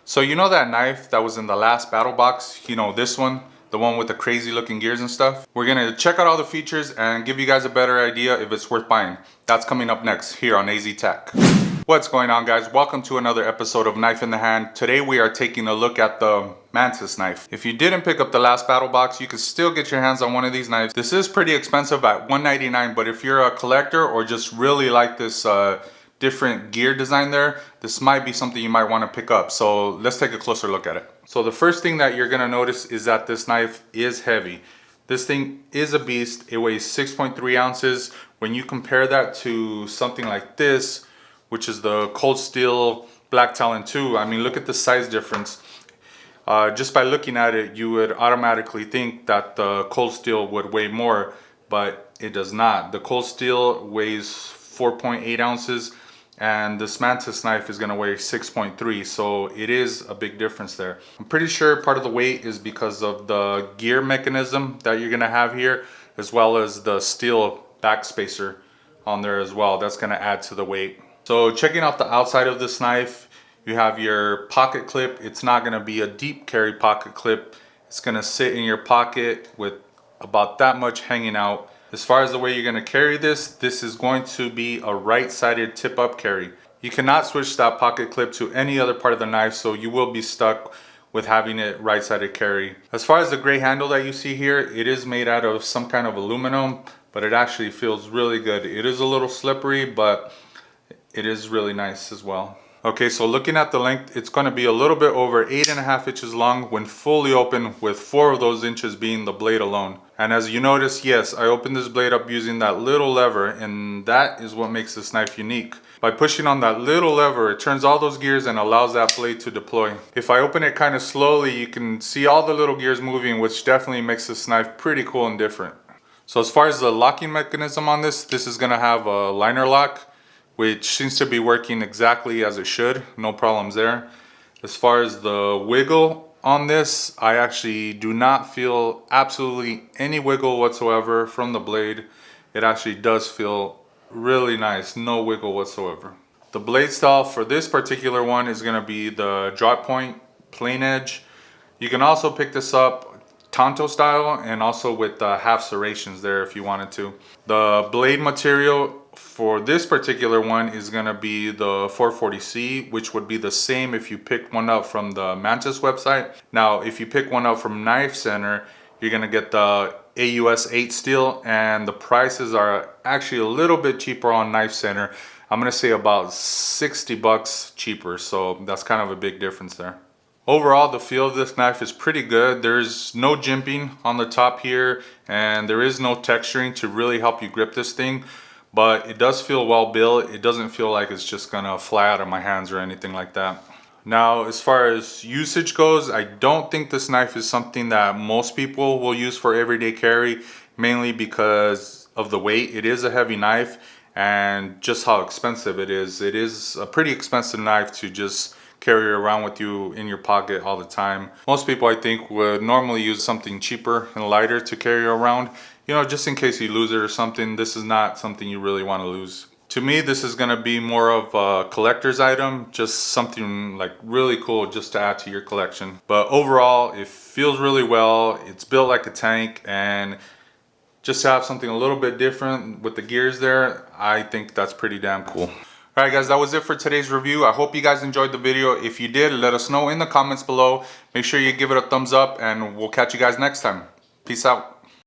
So you know that knife that was in the last Battlebox? You know, this one, the one with the crazy looking gears and stuff? We're gonna check out all the features and give you guys a better idea if it's worth buying. That's coming up next here on Aztac. What's going on, guys? Welcome to another episode of Knife in the Hand. Today we are taking a look at the Mantis knife. If you didn't pick up the last Battlebox, you can still get your hands on one of these knives. This is pretty expensive at $199, but if you're a collector or just really like this different gear design there, this might be something you might want to pick up. So let's take a closer look at it. So the first thing that you're gonna notice is that this knife is heavy. This thing is a beast. It weighs 6.3 ounces. When you compare that to something like this, which is the Cold Steel Black Talon 2, I mean, look at the size difference. Just by looking at it, you would automatically think that the Cold Steel would weigh more, but it does not. The Cold Steel weighs 4.8 ounces, and this Mantis knife is gonna weigh 6.3, so it is a big difference there. I'm pretty sure part of the weight is because of the gear mechanism that you're gonna have here, as well as the steel back spacer on there as well. That's gonna add to the weight. So checking out the outside of this knife, you have your pocket clip. It's not gonna be a deep carry pocket clip. It's gonna sit in your pocket with about that much hanging out. As far as the way you're gonna carry this is going to be a right-sided tip-up carry. You cannot switch that pocket clip to any other part of the knife, so you will be stuck with having it right-sided carry. As far as the gray handle that you see here, it is made out of some kind of aluminum, but it actually feels really good. It is a little slippery, but it is really nice as well. Okay, so looking at the length, it's gonna be a little bit over 8.5 inches long when fully open, with 4 of those inches being the blade alone. And as you notice, yes, I opened this blade up using that little lever, and that is what makes this knife unique. By pushing on that little lever, it turns all those gears and allows that blade to deploy. If I open it kind of slowly, you can see all the little gears moving, which definitely makes this knife pretty cool and different. So as far as the locking mechanism on this is gonna have a liner lock, which seems to be working exactly as it should. No problems there. As far as the wiggle on this, I actually do not feel absolutely any wiggle whatsoever from the blade. It actually does feel really nice, no wiggle whatsoever. The blade style for this particular one is gonna be the drop point, plain edge. You can also pick this up Tonto style and also with half serrations there if you wanted to. The blade material for this particular one is gonna be the 440C, which would be the same if you picked one up from the Mantis website. Now, if you pick one up from Knife Center, you're gonna get the AUS 8 steel, and the prices are actually a little bit cheaper on Knife Center. I'm gonna say about 60 bucks cheaper, so that's kind of a big difference there. Overall, the feel of this knife is pretty good. There's no jimping on the top here, and there is no texturing to really help you grip this thing, but it does feel well built. It doesn't feel like it's just gonna fly out of my hands or anything like that. Now, as far as usage goes, I don't think this knife is something that most people will use for everyday carry, mainly because of the weight. It is a heavy knife, and just how expensive it is. It is a pretty expensive knife to just carry around with you in your pocket all the time. Most people, I think, would normally use something cheaper and lighter to carry around, you know, just in case you lose it or something. This is not something you really want to lose. To me, this is going to be more of a collector's item, just something like really cool just to add to your collection. But overall, it feels really well. It's built like a tank, and just to have something a little bit different with the gears there, I think that's pretty damn cool. Alright guys, that was it for today's review. I hope you guys enjoyed the video. If you did, let us know in the comments below. Make sure you give it a thumbs up, and we'll catch you guys next time. Peace out.